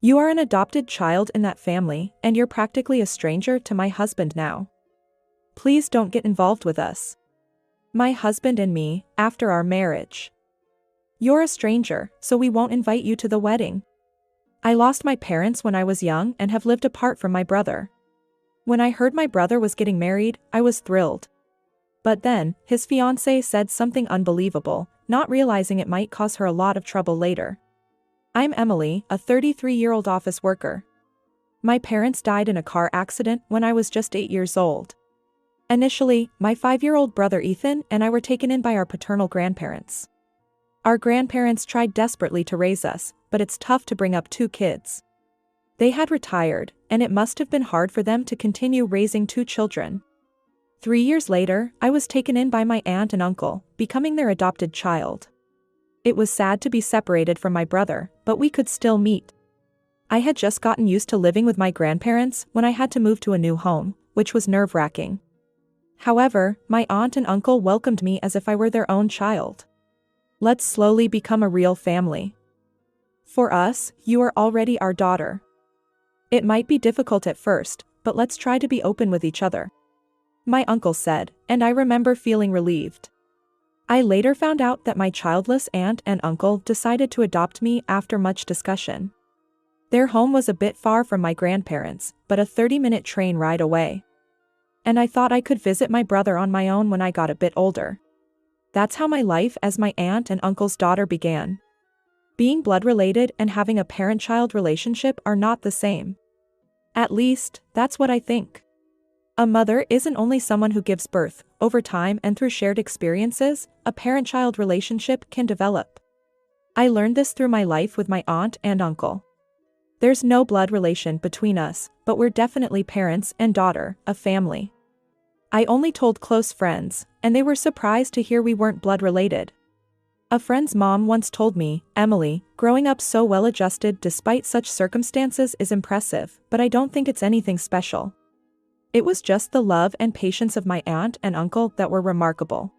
You are an adopted child in that family, and you're practically a stranger to my husband now. Please don't get involved with us. My husband and me, after our marriage. You're a stranger, so we won't invite you to the wedding. I lost my parents when I was young and have lived apart from my brother. When I heard my brother was getting married, I was thrilled. But then, his fiancée said something unbelievable, not realizing it might cause her a lot of trouble later. I'm Emily, a 33-year-old office worker. My parents died in a car accident when I was just 8 years old. Initially, my 5-year-old brother Ethan and I were taken in by our paternal grandparents. Our grandparents tried desperately to raise us, but it's tough to bring up 2 kids. They had retired, and it must have been hard for them to continue raising 2 children. 3 years later, I was taken in by my aunt and uncle, becoming their adopted child. It was sad to be separated from my brother, but we could still meet. I had just gotten used to living with my grandparents when I had to move to a new home, which was nerve-wracking. However, my aunt and uncle welcomed me as if I were their own child. Let's slowly become a real family. For us, you are already our daughter. It might be difficult at first, but let's try to be open with each other. My uncle said, and I remember feeling relieved. I later found out that my childless aunt and uncle decided to adopt me after much discussion. Their home was a bit far from my grandparents, but a 30-minute train ride away. And I thought I could visit my brother on my own when I got a bit older. That's how my life as my aunt and uncle's daughter began. Being blood-related and having a parent-child relationship are not the same. At least, that's what I think. A mother isn't only someone who gives birth. Over time and through shared experiences, a parent-child relationship can develop. I learned this through my life with my aunt and uncle. There's no blood relation between us, but we're definitely parents and daughter, a family. I only told close friends, and they were surprised to hear we weren't blood-related. A friend's mom once told me, "Emily, growing up so well-adjusted despite such circumstances is impressive, but I don't think it's anything special." It was just the love and patience of my aunt and uncle that were remarkable.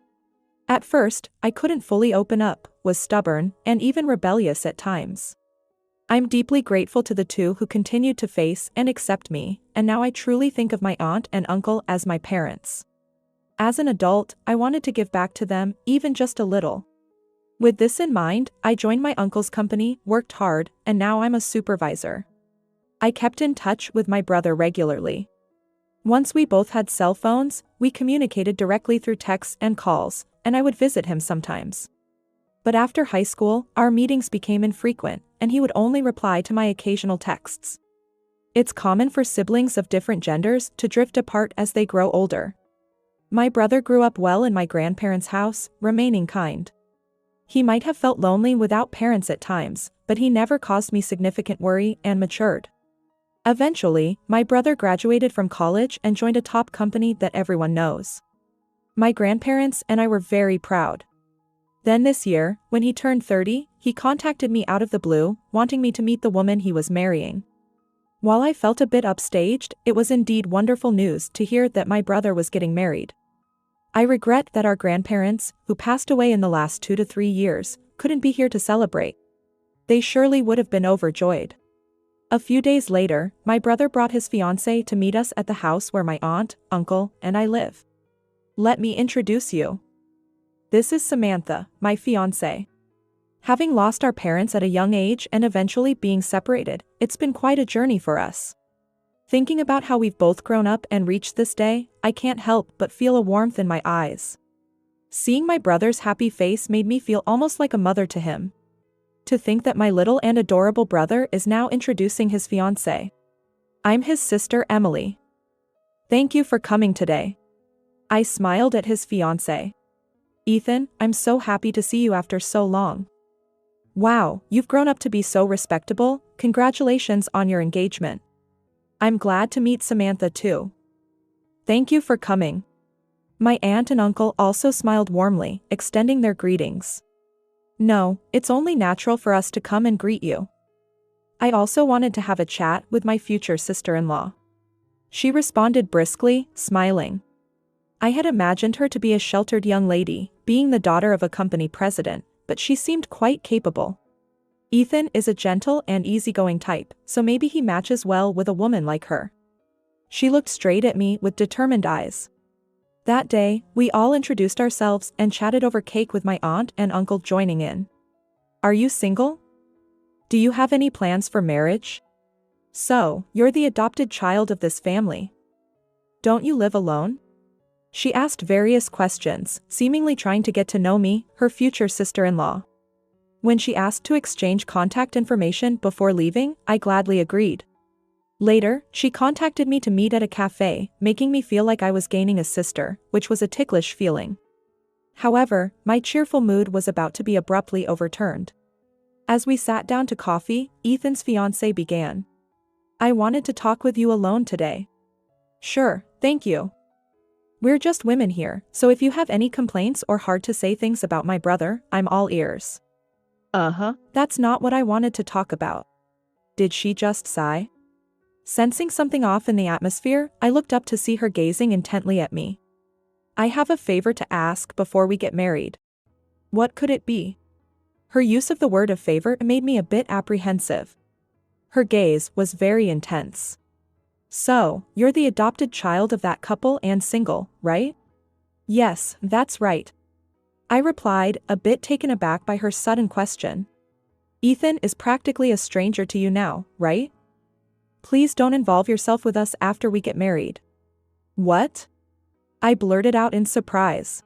At first, I couldn't fully open up, was stubborn, and even rebellious at times. I'm deeply grateful to the 2 who continued to face and accept me, and now I truly think of my aunt and uncle as my parents. As an adult, I wanted to give back to them, even just a little. With this in mind, I joined my uncle's company, worked hard, and now I'm a supervisor. I kept in touch with my brother regularly. Once we both had cell phones, we communicated directly through texts and calls, and I would visit him sometimes. But after high school, our meetings became infrequent, and he would only reply to my occasional texts. It's common for siblings of different genders to drift apart as they grow older. My brother grew up well in my grandparents' house, remaining kind. He might have felt lonely without parents at times, but he never caused me significant worry and matured. Eventually, my brother graduated from college and joined a top company that everyone knows. My grandparents and I were very proud. Then this year, when he turned 30, he contacted me out of the blue, wanting me to meet the woman he was marrying. While I felt a bit upstaged, it was indeed wonderful news to hear that my brother was getting married. I regret that our grandparents, who passed away in the last 2 to 3 years, couldn't be here to celebrate. They surely would have been overjoyed. A few days later, my brother brought his fiancée to meet us at the house where my aunt, uncle, and I live. Let me introduce you. This is Samantha, my fiancée. Having lost our parents at a young age and eventually being separated, it's been quite a journey for us. Thinking about how we've both grown up and reached this day, I can't help but feel a warmth in my eyes. Seeing my brother's happy face made me feel almost like a mother to him. To think that my little and adorable brother is now introducing his fiancée. I'm his sister Emily. Thank you for coming today. I smiled at his fiancée. Ethan, I'm so happy to see you after so long. Wow, you've grown up to be so respectable, congratulations on your engagement. I'm glad to meet Samantha too. Thank you for coming. My aunt and uncle also smiled warmly, extending their greetings. No, it's only natural for us to come and greet you. I also wanted to have a chat with my future sister-in-law. She responded briskly, smiling. I had imagined her to be a sheltered young lady, being the daughter of a company president, but she seemed quite capable. Ethan is a gentle and easygoing type, so maybe he matches well with a woman like her. She looked straight at me with determined eyes. That day, we all introduced ourselves and chatted over cake with my aunt and uncle joining in. Are you single? Do you have any plans for marriage? So, you're the adopted child of this family. Don't you live alone? She asked various questions, seemingly trying to get to know me, her future sister-in-law. When she asked to exchange contact information before leaving, I gladly agreed. Later, she contacted me to meet at a cafe, making me feel like I was gaining a sister, which was a ticklish feeling. However, my cheerful mood was about to be abruptly overturned. As we sat down to coffee, Ethan's fiancée began. I wanted to talk with you alone today. Sure, thank you. We're just women here, so if you have any complaints or hard to say things about my brother, I'm all ears. That's not what I wanted to talk about. Did she just sigh? Sensing something off in the atmosphere, I looked up to see her gazing intently at me. I have a favor to ask before we get married. What could it be? Her use of the word of favor made me a bit apprehensive. Her gaze was very intense. So, you're the adopted child of that couple and single, right? Yes, that's right. I replied, a bit taken aback by her sudden question. Ethan is practically a stranger to you now, right? Please don't involve yourself with us after we get married. What? I blurted out in surprise.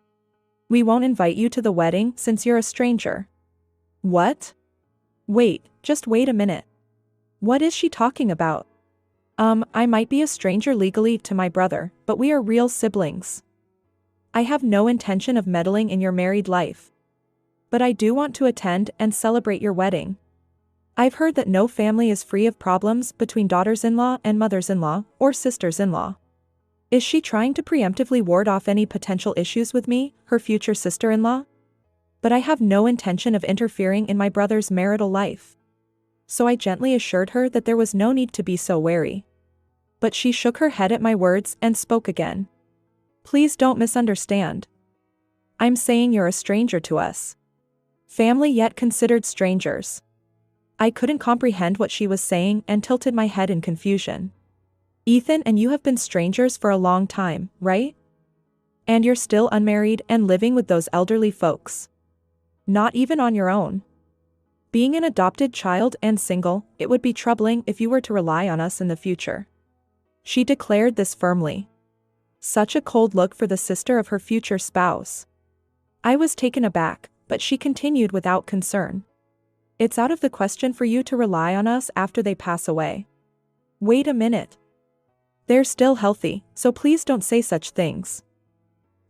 We won't invite you to the wedding since you're a stranger. What? Wait, just wait a minute. What is she talking about? I might be a stranger legally to my brother, but we are real siblings. I have no intention of meddling in your married life. But I do want to attend and celebrate your wedding. I've heard that no family is free of problems between daughters-in-law and mothers-in-law, or sisters-in-law. Is she trying to preemptively ward off any potential issues with me, her future sister-in-law? But I have no intention of interfering in my brother's marital life. So I gently assured her that there was no need to be so wary. But she shook her head at my words and spoke again. Please don't misunderstand. I'm saying you're a stranger to us. Family yet considered strangers. I couldn't comprehend what she was saying and tilted my head in confusion. Ethan and you have been strangers for a long time, right? And you're still unmarried and living with those elderly folks. Not even on your own. Being an adopted child and single, it would be troubling if you were to rely on us in the future. She declared this firmly. Such a cold look for the sister of her future spouse. I was taken aback, but she continued without concern. It's out of the question for you to rely on us after they pass away. Wait a minute. They're still healthy, so please don't say such things.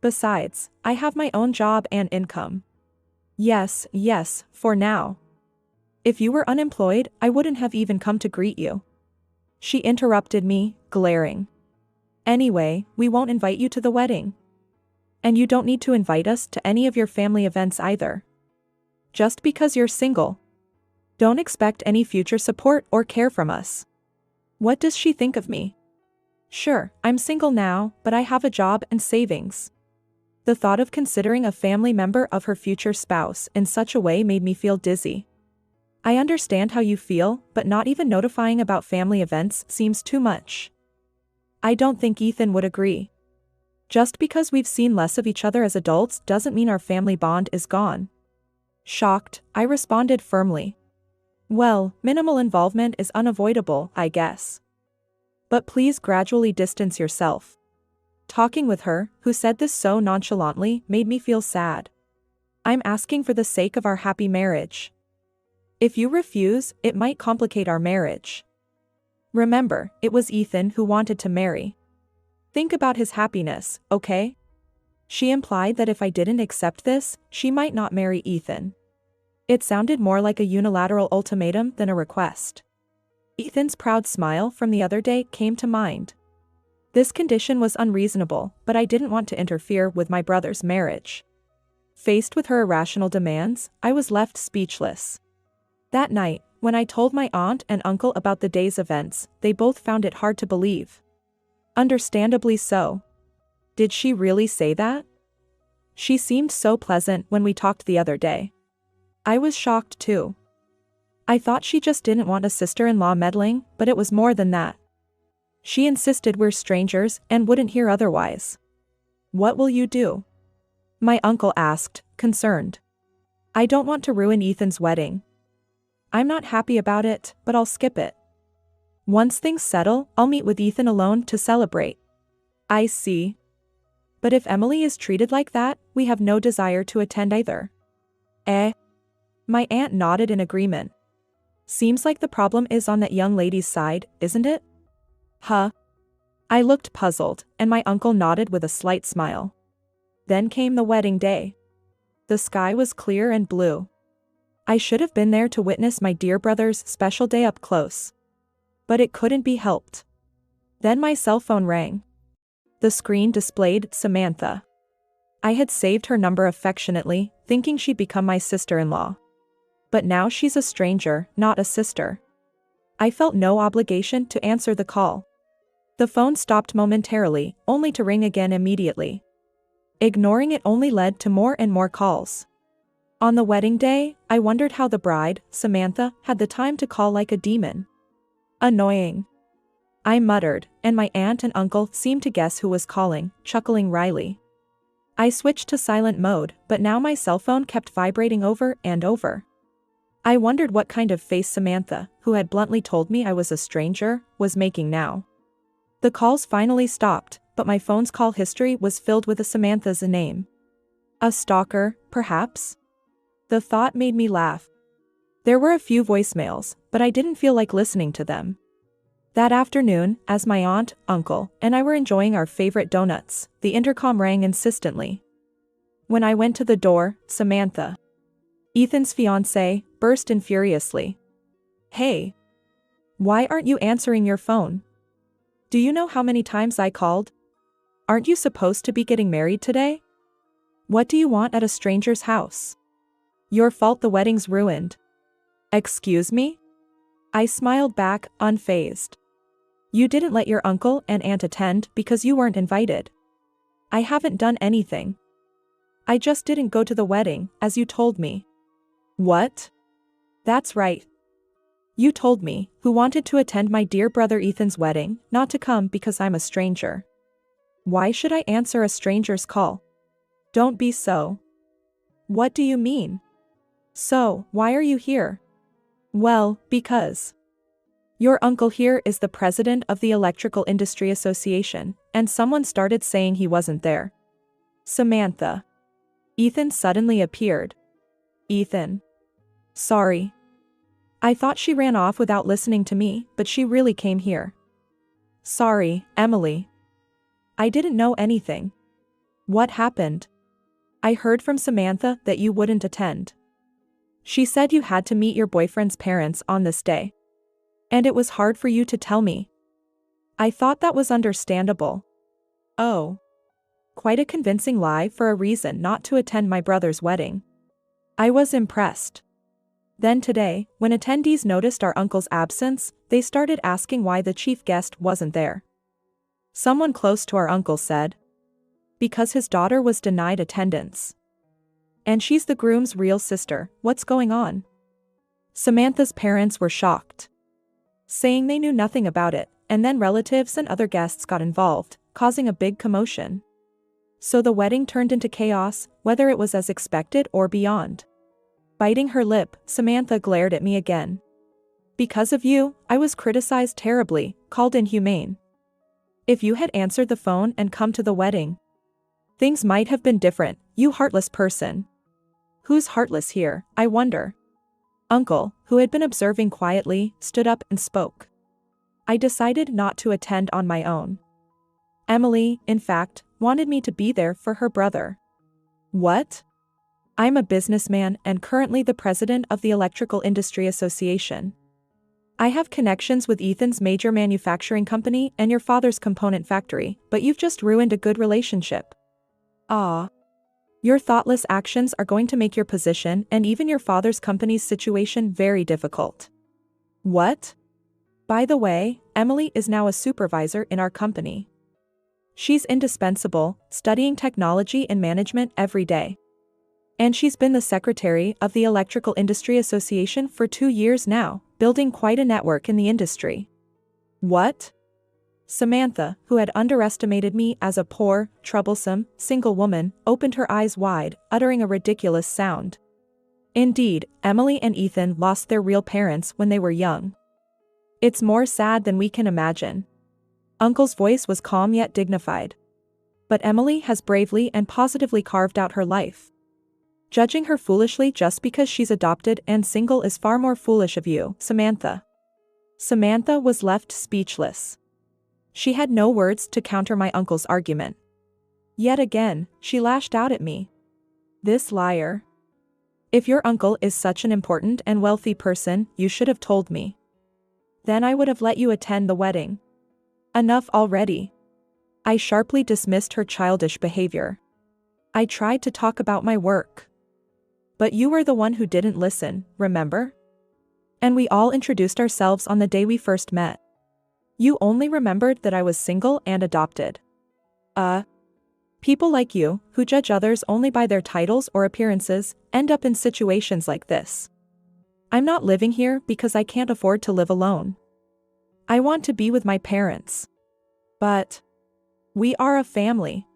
Besides, I have my own job and income. Yes, for now. If you were unemployed, I wouldn't have even come to greet you. She interrupted me, glaring. Anyway, we won't invite you to the wedding. And you don't need to invite us to any of your family events either. Just because you're single. Don't expect any future support or care from us. What does she think of me? Sure, I'm single now, but I have a job and savings. The thought of considering a family member of her future spouse in such a way made me feel dizzy. I understand how you feel, but not even notifying about family events seems too much. I don't think Ethan would agree. Just because we've seen less of each other as adults doesn't mean our family bond is gone. Shocked, I responded firmly. Well, minimal involvement is unavoidable, I guess. But please gradually distance yourself. Talking with her, who said this so nonchalantly, made me feel sad. I'm asking for the sake of our happy marriage. If you refuse, it might complicate our marriage. Remember, it was Ethan who wanted to marry. Think about his happiness, okay? She implied that if I didn't accept this, she might not marry Ethan. It sounded more like a unilateral ultimatum than a request. Ethan's proud smile from the other day came to mind. This condition was unreasonable, but I didn't want to interfere with my brother's marriage. Faced with her irrational demands, I was left speechless. That night, when I told my aunt and uncle about the day's events, they both found it hard to believe. Understandably so. Did she really say that? She seemed so pleasant when we talked the other day. I was shocked too. I thought she just didn't want a sister-in-law meddling, but it was more than that. She insisted we're strangers and wouldn't hear otherwise. What will you do? My uncle asked, concerned. I don't want to ruin Ethan's wedding. I'm not happy about it, but I'll skip it. Once things settle, I'll meet with Ethan alone to celebrate. I see. But if Emily is treated like that, we have no desire to attend either. Eh? My aunt nodded in agreement. Seems like the problem is on that young lady's side, isn't it? Huh? I looked puzzled, and my uncle nodded with a slight smile. Then came the wedding day. The sky was clear and blue. I should have been there to witness my dear brother's special day up close. But it couldn't be helped. Then my cell phone rang. The screen displayed Samantha. I had saved her number affectionately, thinking she'd become my sister-in-law. But now she's a stranger, not a sister. I felt no obligation to answer the call. The phone stopped momentarily, only to ring again immediately. Ignoring it only led to more and more calls. On the wedding day, I wondered how the bride, Samantha, had the time to call like a demon. Annoying. I muttered, and my aunt and uncle seemed to guess who was calling, chuckling wryly. I switched to silent mode, but now my cell phone kept vibrating over and over. I wondered what kind of face Samantha, who had bluntly told me I was a stranger, was making now. The calls finally stopped, but my phone's call history was filled with a Samantha's name. A stalker, perhaps? The thought made me laugh. There were a few voicemails, but I didn't feel like listening to them. That afternoon, as my aunt, uncle, and I were enjoying our favorite donuts, the intercom rang insistently. When I went to the door, Samantha, Ethan's fiancée, burst in furiously. Hey! Why aren't you answering your phone? Do you know how many times I called? Aren't you supposed to be getting married today? What do you want at a stranger's house? Your fault the wedding's ruined. Excuse me? I smiled back, unfazed. You didn't let your uncle and aunt attend because you weren't invited. I haven't done anything. I just didn't go to the wedding, as you told me. What? That's right. You told me, who wanted to attend my dear brother Ethan's wedding, not to come because I'm a stranger. Why should I answer a stranger's call? Don't be so. What do you mean? So, why are you here? Well, because your uncle here is the president of the Electrical Industry Association, and someone started saying he wasn't there. Samantha. Ethan suddenly appeared. Ethan. Sorry. I thought she ran off without listening to me, but she really came here. Sorry, Emily. I didn't know anything. What happened? I heard from Samantha that you wouldn't attend. She said you had to meet your boyfriend's parents on this day. And it was hard for you to tell me. I thought that was understandable. Oh. Quite a convincing lie for a reason not to attend my brother's wedding. I was impressed. Then today, when attendees noticed our uncle's absence, they started asking why the chief guest wasn't there. Someone close to our uncle said, because his daughter was denied attendance. And she's the groom's real sister, what's going on? Samantha's parents were shocked, saying they knew nothing about it, and then relatives and other guests got involved, causing a big commotion. So the wedding turned into chaos, whether it was as expected or beyond. Biting her lip, Samantha glared at me again. Because of you, I was criticized terribly, called inhumane. If you had answered the phone and come to the wedding, things might have been different, you heartless person. Who's heartless here, I wonder? Uncle, who had been observing quietly, stood up and spoke. I decided not to attend on my own. Emily, in fact, wanted me to be there for her brother. What? I'm a businessman and currently the president of the Electrical Industry Association. I have connections with Ethan's major manufacturing company and your father's component factory, but you've just ruined a good relationship. Ah. Your thoughtless actions are going to make your position and even your father's company's situation very difficult. What? By the way, Emily is now a supervisor in our company. She's indispensable, studying technology and management every day. And she's been the secretary of the Electrical Industry Association for 2 years now, building quite a network in the industry. What? Samantha, who had underestimated me as a poor, troublesome, single woman, opened her eyes wide, uttering a ridiculous sound. Indeed, Emily and Ethan lost their real parents when they were young. It's more sad than we can imagine. Uncle's voice was calm yet dignified. But Emily has bravely and positively carved out her life. Judging her foolishly just because she's adopted and single is far more foolish of you, Samantha. Samantha was left speechless. She had no words to counter my uncle's argument. Yet again, she lashed out at me. This liar. If your uncle is such an important and wealthy person, you should have told me. Then I would have let you attend the wedding. Enough already. I sharply dismissed her childish behavior. I tried to talk about my work. But you were the one who didn't listen, remember? And we all introduced ourselves on the day we first met. You only remembered that I was single and adopted. People like you, who judge others only by their titles or appearances, end up in situations like this. I'm not living here because I can't afford to live alone. I want to be with my parents. But we are a family.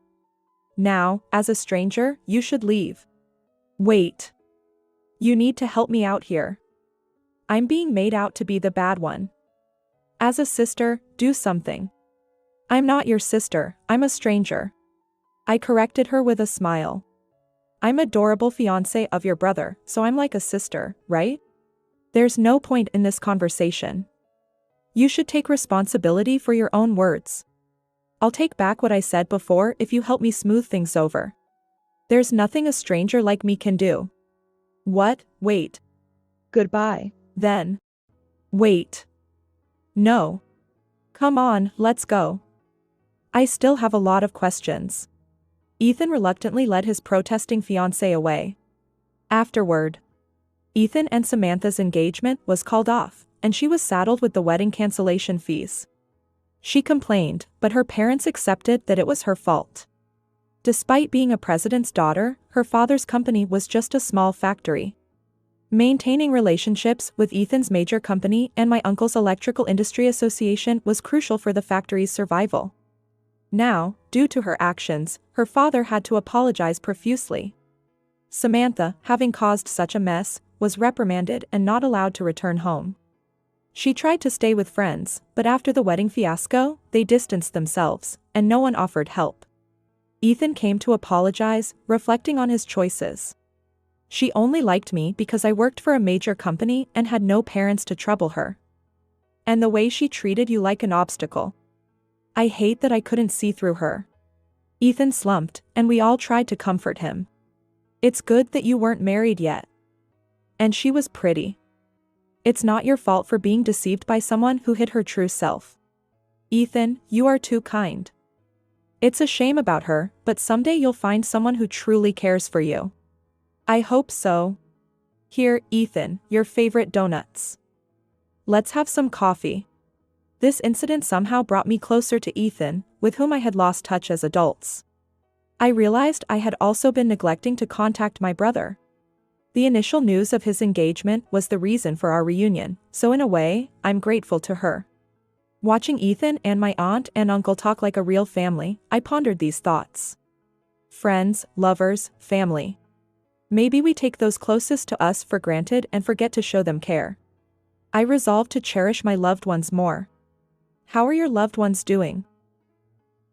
Now, as a stranger, you should leave. Wait. You need to help me out here. I'm being made out to be the bad one. As a sister, do something. I'm not your sister, I'm a stranger. I corrected her with a smile. I'm adorable fiancé of your brother, so I'm like a sister, right? There's no point in this conversation. You should take responsibility for your own words. I'll take back what I said before if you help me smooth things over. There's nothing a stranger like me can do. What? Wait. Goodbye, then. Wait. No. Come on, let's go. I still have a lot of questions. Ethan reluctantly led his protesting fiancé away. Afterward, Ethan and Samantha's engagement was called off, and she was saddled with the wedding cancellation fees. She complained, but her parents accepted that it was her fault. Despite being a president's daughter, her father's company was just a small factory. Maintaining relationships with Ethan's major company and my uncle's Electrical Industry Association was crucial for the factory's survival. Now, due to her actions, her father had to apologize profusely. Samantha, having caused such a mess, was reprimanded and not allowed to return home. She tried to stay with friends, but after the wedding fiasco, they distanced themselves, and no one offered help. Ethan came to apologize, reflecting on his choices. She only liked me because I worked for a major company and had no parents to trouble her. And the way she treated you like an obstacle. I hate that I couldn't see through her. Ethan slumped, and we all tried to comfort him. It's good that you weren't married yet. And she was pretty. It's not your fault for being deceived by someone who hid her true self. Ethan, you are too kind. It's a shame about her, but someday you'll find someone who truly cares for you. I hope so. Here, Ethan, your favorite donuts. Let's have some coffee. This incident somehow brought me closer to Ethan, with whom I had lost touch as adults. I realized I had also been neglecting to contact my brother. The initial news of his engagement was the reason for our reunion, so in a way, I'm grateful to her. Watching Ethan and my aunt and uncle talk like a real family, I pondered these thoughts. Friends, lovers, family. Maybe we take those closest to us for granted and forget to show them care. I resolved to cherish my loved ones more. How are your loved ones doing?